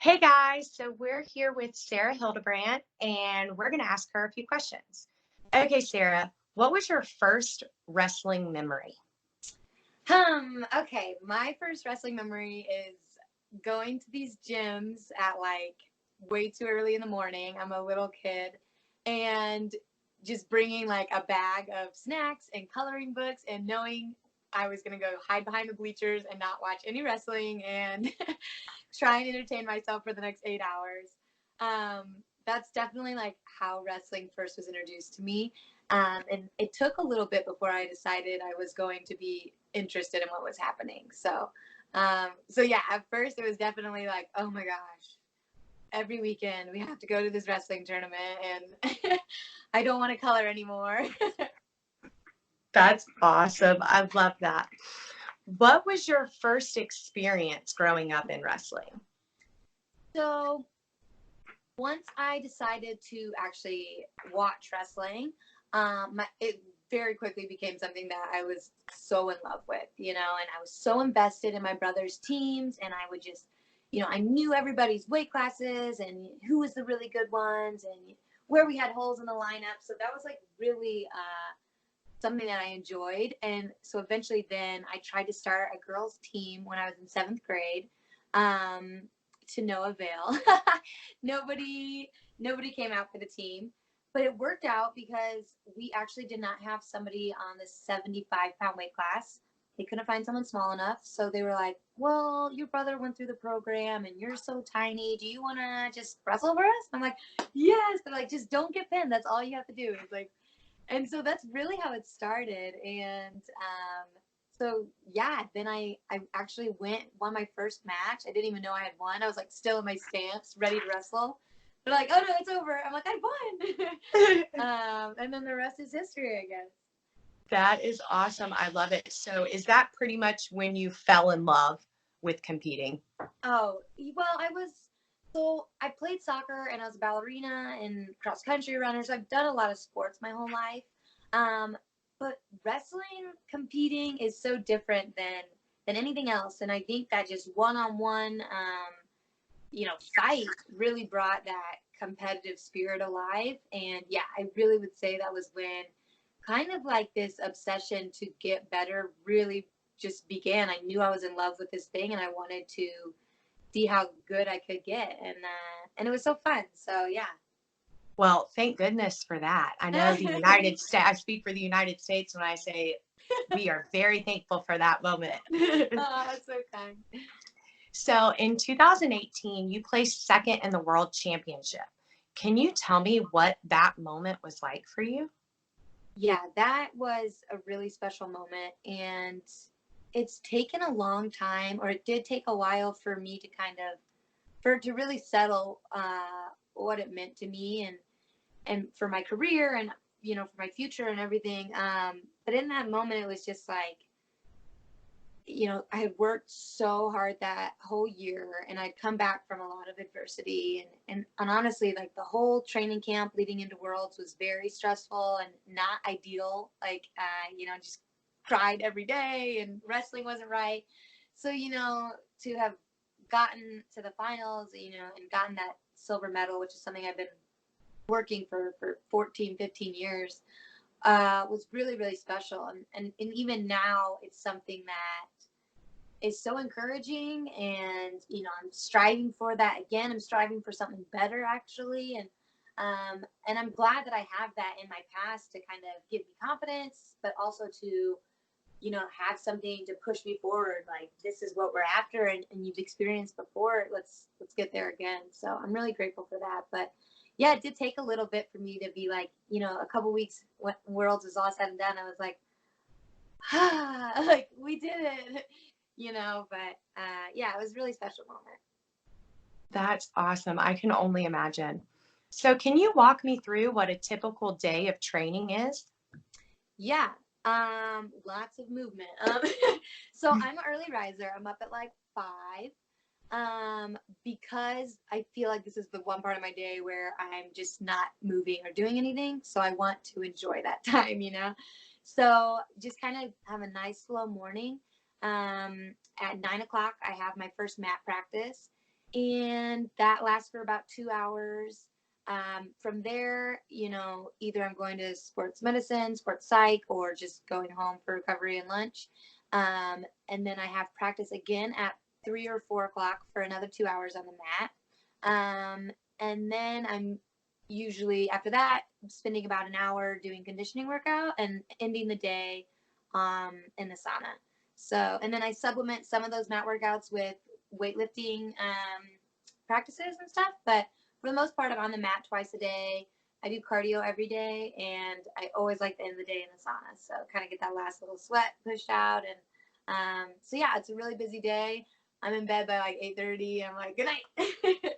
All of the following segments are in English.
Hey guys, so we're here with Sarah Hildebrant and we're going to ask her a few questions. Okay, Sarah, what was your first wrestling memory? Okay. My first wrestling memory is going to these gyms at like way too early in the morning. I'm a little kid and just bringing like a bag of snacks and coloring books and knowing I was going to go hide behind the bleachers and not watch any wrestling and try and entertain myself for the next 8 hours. That's definitely like how wrestling first was introduced to me. And it took a little bit before I decided I was going to be interested in what was happening. So yeah, at first it was definitely like, oh my gosh, every weekend we have to go to this wrestling tournament, and I don't want to color anymore. That's awesome. I love that. What was your first experience growing up in wrestling? So once I decided to actually watch wrestling, it very quickly became something that I was so in love with, and I was so invested in my brother's teams, and I would just, I knew everybody's weight classes and who was the really good ones and where we had holes in the lineup. So that was like really something that I enjoyed. And so eventually then I tried to start a girls team when I was in seventh grade. Um, to no avail. nobody nobody came out for the team, but it worked out because we actually did not have somebody on the 75-pound weight class. They couldn't find someone small enough, so they were like, well, your brother went through the program and you're so tiny, do you want to just wrestle for us? I'm like, yes. They're like, just don't get pinned, that's all you have to do. It's like, and so that's really how it started. And so yeah, then I actually won my first match. I didn't even know I had won. I was like still in my stance, ready to wrestle. They're like, oh no, it's over. I'm like, I won. And then the rest is history, I guess. That is awesome. I love it. So, is that pretty much when you fell in love with competing? Oh, well, I played soccer and I was a ballerina and cross country runner. So I've done a lot of sports my whole life. Um, but wrestling, competing is so different than anything else. And I think that just one-on-one, fight really brought that competitive spirit alive. And yeah, I really would say that was when kind of like this obsession to get better really just began. I knew I was in love with this thing and I wanted to see how good I could get, and it was so fun. So yeah. Well, thank goodness for that. I know the United States, I speak for the United States when I say we are very thankful for that moment. Oh, that's so kind. So in 2018, you placed second in the world championship. Can you tell me what that moment was like for you? Yeah, that was a really special moment, and it's taken a long time, or it did take a while for me to for it to really settle what it meant to me and for my career and for my future and everything. But in that moment, it was just like, I had worked so hard that whole year and I'd come back from a lot of adversity, and honestly, like the whole training camp leading into Worlds was very stressful and not ideal. Like, just cried every day and wrestling wasn't right. So, to have gotten to the finals, and gotten that silver medal, which is something I've been working for 14, 15 years, was really, really special. And even now, it's something that is so encouraging, and I'm striving for that again. I'm striving for something better, actually. And I'm glad that I have that in my past to kind of give me confidence, but also to have something to push me forward, like this is what we're after, and you've experienced before, let's get there again. So I'm really grateful for that. But yeah, it did take a little bit for me to be like, a couple weeks when Worlds is all said and done, I was like, like we did it. But yeah, it was a really special moment. That's awesome. I can only imagine. So, can you walk me through what a typical day of training is? Yeah, lots of movement. So I'm an early riser. I'm up at like 5. Because I feel like this is the one part of my day where I'm just not moving or doing anything. So I want to enjoy that time. So just kind of have a nice slow morning. At 9 o'clock, I have my first mat practice. and that lasts for about 2 hours. From there, either I'm going to sports medicine, sports psych, or just going home for recovery and lunch. And then I have practice again at 3 or 4 o'clock for another 2 hours on the mat. And then I'm usually after that spending about an hour doing conditioning workout and ending the day in the sauna. So, and then I supplement some of those mat workouts with weightlifting practices and stuff. But for the most part, I'm on the mat twice a day. I do cardio every day, and I always like the end of the day in the sauna. So kind of get that last little sweat pushed out. And so yeah, it's a really busy day. I'm in bed by like 8:30. I'm like, good night.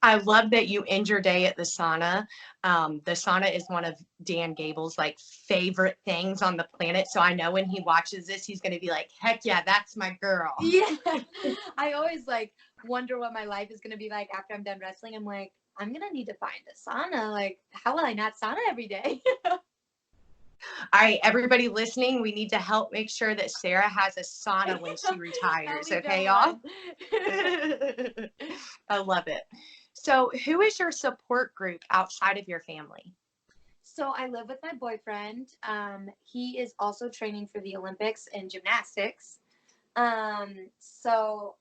I love that you end your day at the sauna. The sauna is one of Dan Gable's like favorite things on the planet. So I know when he watches this, he's going to be like, heck yeah, that's my girl. Yeah. I always like wonder what my life is going to be like after I'm done wrestling. I'm like, I'm going to need to find a sauna. Like, how will I not sauna every day? All right, everybody listening, we need to help make sure that Sarah has a sauna when she retires. Okay, y'all? I love it. So who is your support group outside of your family? So I live with my boyfriend. He is also training for the Olympics in gymnastics. So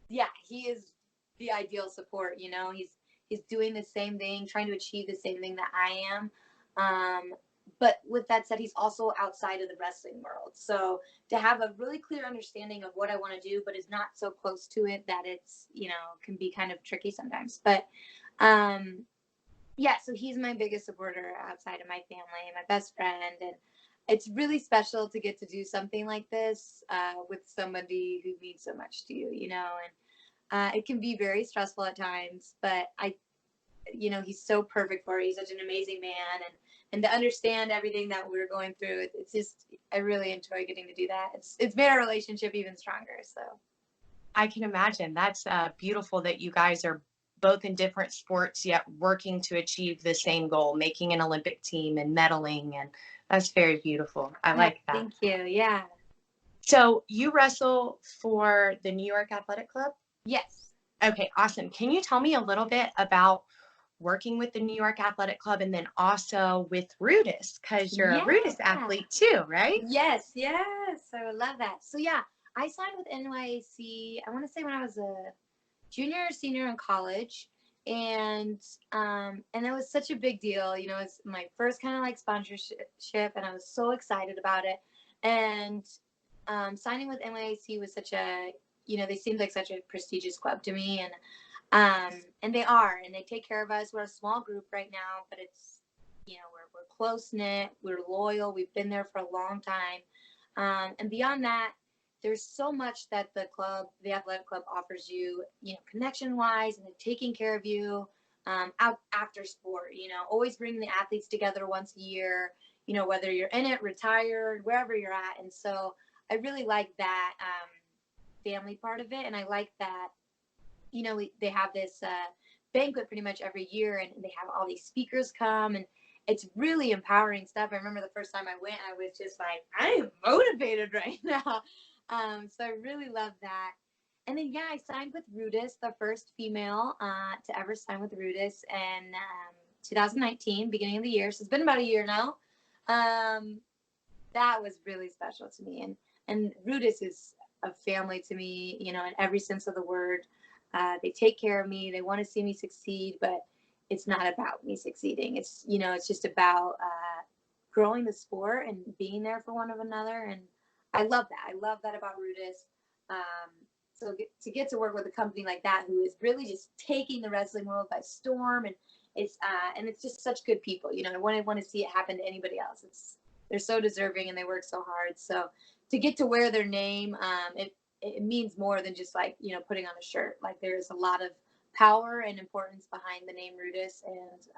yeah, he is the ideal support. He's doing the same thing, trying to achieve the same thing that I am. But with that said, he's also outside of the wrestling world. So to have a really clear understanding of what I want to do, but is not so close to it that it's, can be kind of tricky sometimes. But yeah, so he's my biggest supporter outside of my family, my best friend. And it's really special to get to do something like this with somebody who means so much to you, and it can be very stressful at times, but he's so perfect for it. He's such an amazing man. And to understand everything that we're going through, it's just, I really enjoy getting to do that. It's made our relationship even stronger. So I can imagine. That's beautiful that you guys are both in different sports, yet working to achieve the same goal, making an Olympic team and medaling. And that's very beautiful. I like that. Thank you. Yeah. So you wrestle for the New York Athletic Club? Yes. Okay, awesome. Can you tell me a little bit about working with the New York Athletic Club and then also with Rudis, because you're a Rudis athlete too, right? Yes. I would love that. So yeah, I signed with NYC, I want to say when I was a junior or senior in college. And it was such a big deal. It was my first kind of like sponsorship, and I was so excited about it. And signing with NYC was such a, they seemed like such a prestigious club to me. And they are, and they take care of us. We're a small group right now, but it's, we're close knit, we're loyal, we've been there for a long time. And beyond that, there's so much that the athletic club offers you, connection wise, and taking care of you out after sport, always bringing the athletes together once a year, whether you're in it, retired, wherever you're at. And so I really like that family part of it. And I like that, they have this banquet pretty much every year, and they have all these speakers come, and it's really empowering stuff. I remember the first time I went, I was just like, I am motivated right now. So I really love that. And then, yeah, I signed with Rudis, the first female to ever sign with Rudis in 2019, beginning of the year. So it's been about a year now. That was really special to me. And Rudis is a family to me, in every sense of the word. They take care of me. They want to see me succeed, but it's not about me succeeding. It's, it's just about growing the sport and being there for one of another. And I love that. I love that about Rudis. So to get to work with a company like that, who is really just taking the wrestling world by storm, and it's just such good people. I want to see it happen to anybody else. They're so deserving, and they work so hard. So to get to wear their name, it means more than just like, putting on a shirt. Like, there's a lot of power and importance behind the name Rudis, and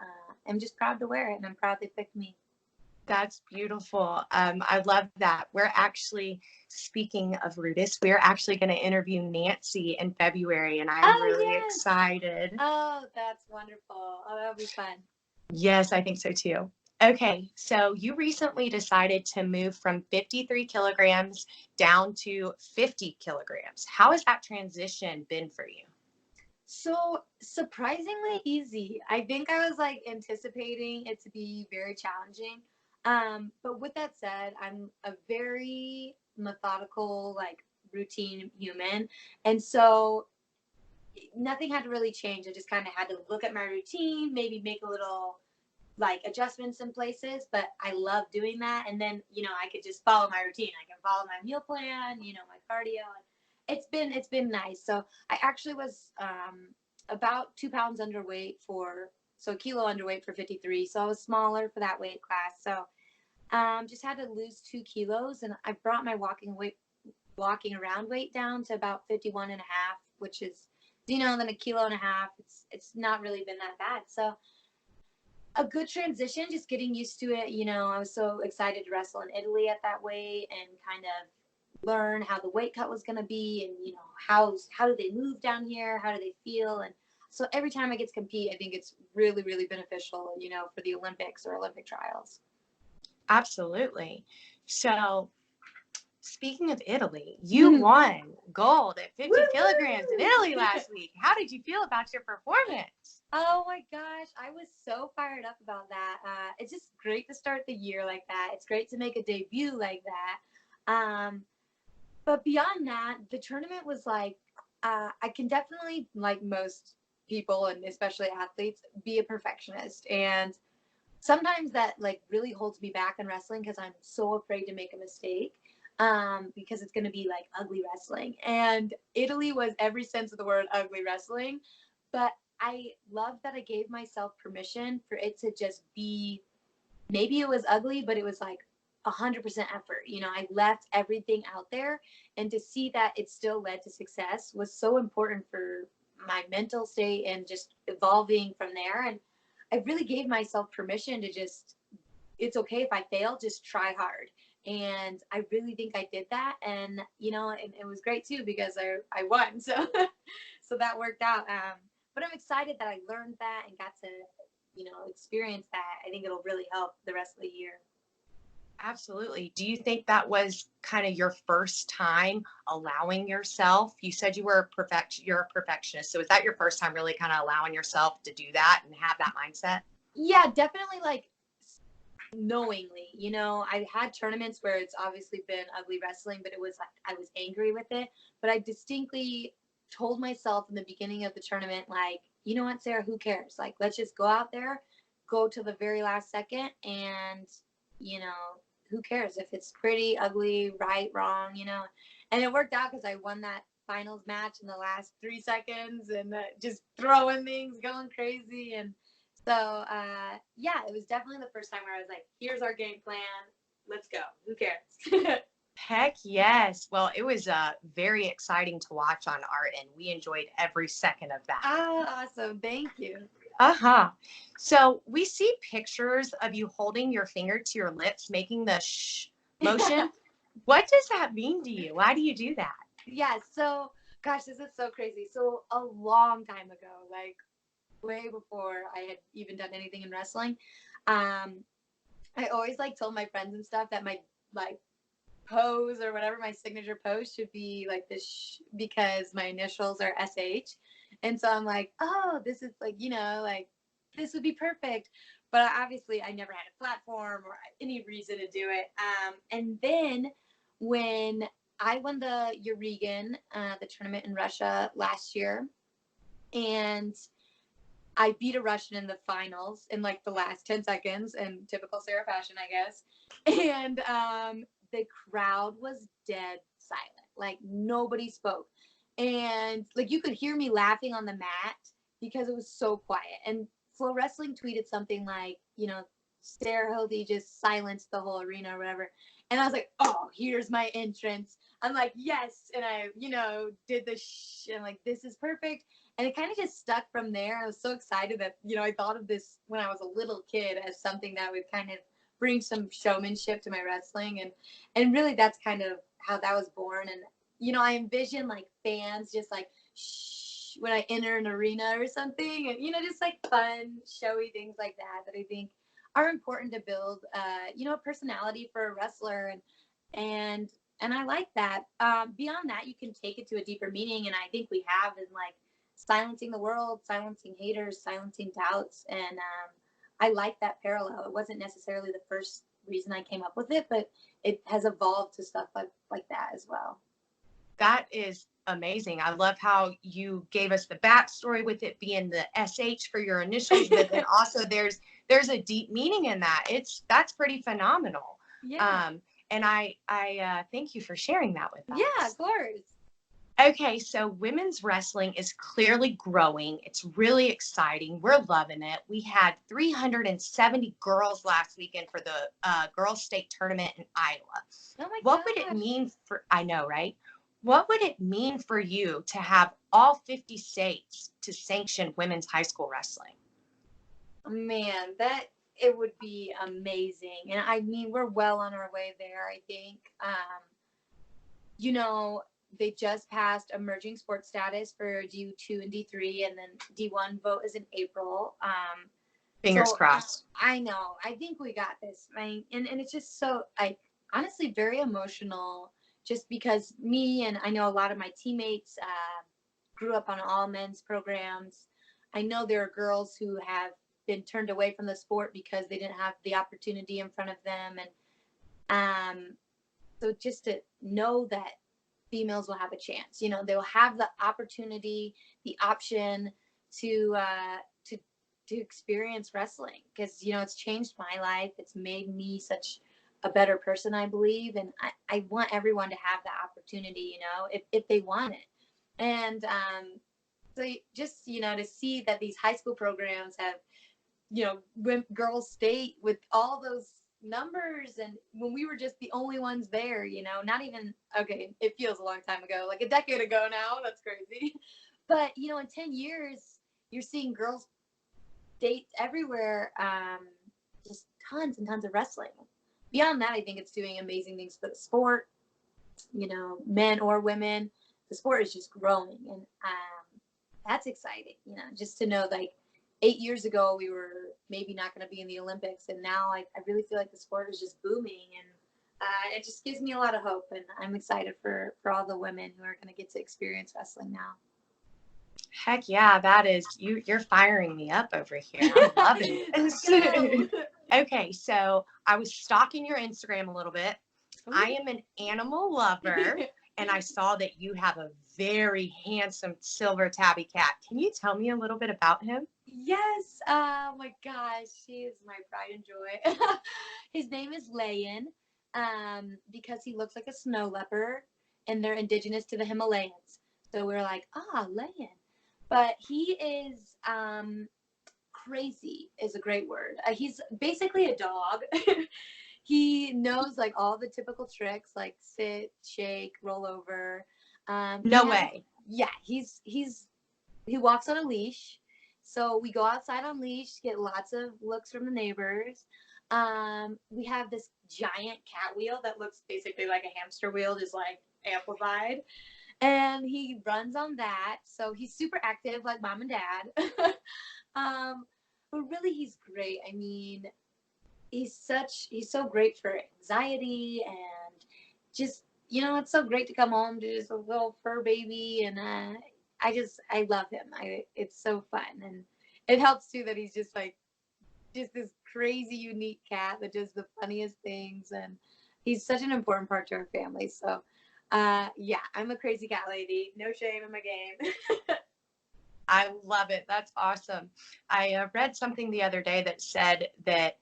I'm just proud to wear it, and I'm proud they picked me. That's beautiful. I love that. We're actually, speaking of Rudis, we're actually going to interview Nancy in February, and I'm really excited. Oh, that's wonderful. Oh, that'll be fun. Yes, I think so too. Okay, so you recently decided to move from 53 kilograms down to 50 kilograms. How has that transition been for you? So surprisingly easy. I think I was like anticipating it to be very challenging. But with that said, I'm a very methodical, like routine human. And so nothing had to really change. I just kind of had to look at my routine, maybe make a little like adjustments in places, but I love doing that. And then, I could just follow my routine. I can follow my meal plan, my cardio. And it's been nice. So I actually was about 2 pounds underweight so a kilo underweight for 53. So I was smaller for that weight class. So just had to lose 2 kilos, and I brought my walking around weight down to about 51 and a half, which is, then a kilo and a half. It's not really been that bad. So a good transition, just getting used to it. I was so excited to wrestle in Italy at that weight and kind of learn how the weight cut was going to be, and how do they move down here, how do they feel. And so every time I get to compete, I think it's really, really beneficial, for the Olympics or Olympic trials. Absolutely. So, speaking of Italy, you won gold at 50 kilograms in Italy last week. How did you feel about your performance? Oh my gosh, I was so fired up about that. It's just great to start the year like that. It's great to make a debut like that. But beyond that, the tournament was like, I can definitely, like most people and especially athletes, be a perfectionist. And sometimes that like really holds me back in wrestling because I'm so afraid to make a mistake, because it's going to be like ugly wrestling. And Italy was every sense of the word ugly wrestling. But I love that I gave myself permission for it to just be, maybe it was ugly, but it was like 100% effort. I left everything out there, and to see that it still led to success was so important for my mental state and just evolving from there. And I really gave myself permission to just, it's okay if I fail, just try hard. And I really think I did that. And, it was great too, because I won. So, so that worked out. But I'm excited that I learned that and got to, experience that. I think it'll really help the rest of the year. Absolutely. Do you think that was kind of your first time allowing yourself? You said you're a perfectionist. So is that your first time really kind of allowing yourself to do that and have that mindset? Yeah, definitely, like knowingly. I had tournaments where it's obviously been ugly wrestling, but it was like I was angry with it. But I distinctly told myself in the beginning of the tournament, like, you know what, Sarah, who cares? Like, let's just go out there, go to the very last second, and you know, who cares if it's pretty, ugly, right, wrong, And it worked out because I won that finals match in the last 3 seconds, and just throwing things, going crazy. And so, yeah, it was definitely the first time where I was like, here's our game plan. Let's go. Who cares? Heck yes. Well, it was very exciting to watch on our end. We enjoyed every second of that. Awesome. Thank you. Uh-huh. So we see pictures of you holding your finger to your lips, making the shh motion. What does that mean to you? Why do you do that? Yeah. So, gosh, this is so crazy. So, a long time ago, like way before I had even done anything in wrestling, um, I always like told my friends and stuff that my like pose or whatever, my signature pose should be like this, because my initials are SH. And so I'm like, oh, this is like, like this would be perfect. But obviously I never had a platform or any reason to do it. And then when I won the Euregan, the tournament in Russia last year, and I beat a Russian in the finals in like the last 10 seconds, in typical Sarah fashion, I guess. And the crowd was dead silent. Like nobody spoke. And like you could hear me laughing on the mat because it was so quiet. And Flow Wrestling tweeted something like, Sarah Hildy just silenced the whole arena or whatever. And I was like, oh, here's my entrance. I'm like, yes. And I, did the shh. And I'm like, this is perfect. And it kind of just stuck from there. I was so excited that, I thought of this when I was a little kid as something that would kind of bring some showmanship to my wrestling. And really that's kind of how that was born. And, I envision like fans just like, shh, when I enter an arena or something, and, just like fun, showy things like that I think are important to build, a personality for a wrestler. And I like that. Beyond that, you can take it to a deeper meaning. And I think we have in like silencing the world, silencing haters, silencing doubts. And I like that parallel. It wasn't necessarily the first reason I came up with it, but it has evolved to stuff like that as well. That is amazing. I love how you gave us the backstory with it being the SH for your initials, but then also there's a deep meaning in that. That's pretty phenomenal. Yeah. And I thank you for sharing that with us. Yeah, of course. Okay, so women's wrestling is clearly growing. It's really exciting. We're loving it. We had 370 girls last weekend for the girls' state tournament in Iowa. Oh my What would it gosh. mean for, I know, right? What would it mean for you to have all 50 states to sanction women's high school wrestling? Man, that it would be amazing. And I mean, we're well on our way there, I think. They just passed emerging sports status for D2 and D3, and then D1 vote is in April. Fingers crossed. I know. I think we got this. And it's just so, honestly, very emotional, just because me and I know a lot of my teammates grew up on all men's programs. I know there are girls who have been turned away from the sport because they didn't have the opportunity in front of them. And so just to know that females will have a chance, they'll have the opportunity, the option to experience wrestling, because it's changed my life. It's made me such a better person, I believe, and I want everyone to have that opportunity, if they want it. And so just to see that these high school programs have girls state with all those numbers, and when we were just the only ones there, not even, okay, it feels a long time ago, like a decade ago now, that's crazy. But in 10 years you're seeing girls state everywhere, just tons and tons of wrestling. Beyond that, I think it's doing amazing things for the sport, men or women. The sport is just growing, and that's exciting, just to know, like, 8 years ago we were maybe not going to be in the Olympics, and now I really feel like the sport is just booming, and it just gives me a lot of hope, and I'm excited for all the women who are going to get to experience wrestling now. Heck yeah, that is, you're firing me up over here. I'm loving it. Okay, so I was stalking your Instagram a little bit. Ooh. I am an animal lover, and I saw that you have a very handsome silver tabby cat. Can you tell me a little bit about him? Yes. Oh my gosh, he is my pride and joy. His name is Layan, because he looks like a snow leopard, and they're indigenous to the Himalayas. So we're like, Layan. But he is crazy is a great word. He's basically a dog. He knows like all the typical tricks, like sit, shake, roll over. No way. Yeah, he walks on a leash. So we go outside on leash, get lots of looks from the neighbors. We have this giant cat wheel that looks basically like a hamster wheel, just like amplified. And he runs on that. So he's super active, like mom and dad. But really, he's great. I mean, he's so great for anxiety, and just, it's so great to come home to just a little fur baby. And I love him. It's so fun. And it helps too that he's just this crazy, unique cat that does the funniest things. And he's such an important part to our family. So, yeah, I'm a crazy cat lady. No shame in my game. I love it. That's awesome. I read something the other day that said that,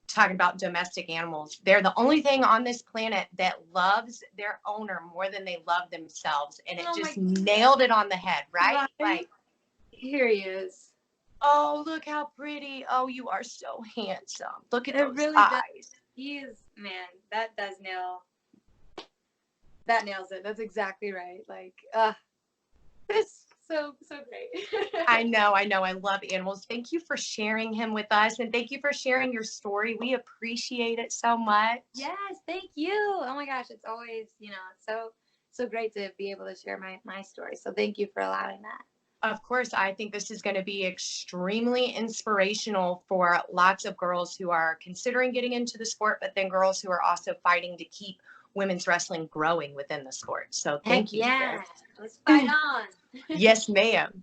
talking about domestic animals, they're the only thing on this planet that loves their owner more than they love themselves. And it just nailed it on the head, right? Like, here he is. Oh, look how pretty. Oh, you are so handsome. Look at those eyes. He is, man, that nails it. That's exactly right. Like, it's so great. I know. I love animals. Thank you for sharing him with us, and thank you for sharing your story. We appreciate it so much. Yes, thank you. Oh my gosh, it's always, so great to be able to share my story. So thank you for allowing that. of course, I think this is going to be extremely inspirational for lots of girls who are considering getting into the sport, but then girls who are also fighting to keep women's wrestling growing within the sport. So Heck thank you for yeah. Let's fight on. this. Yes, ma'am.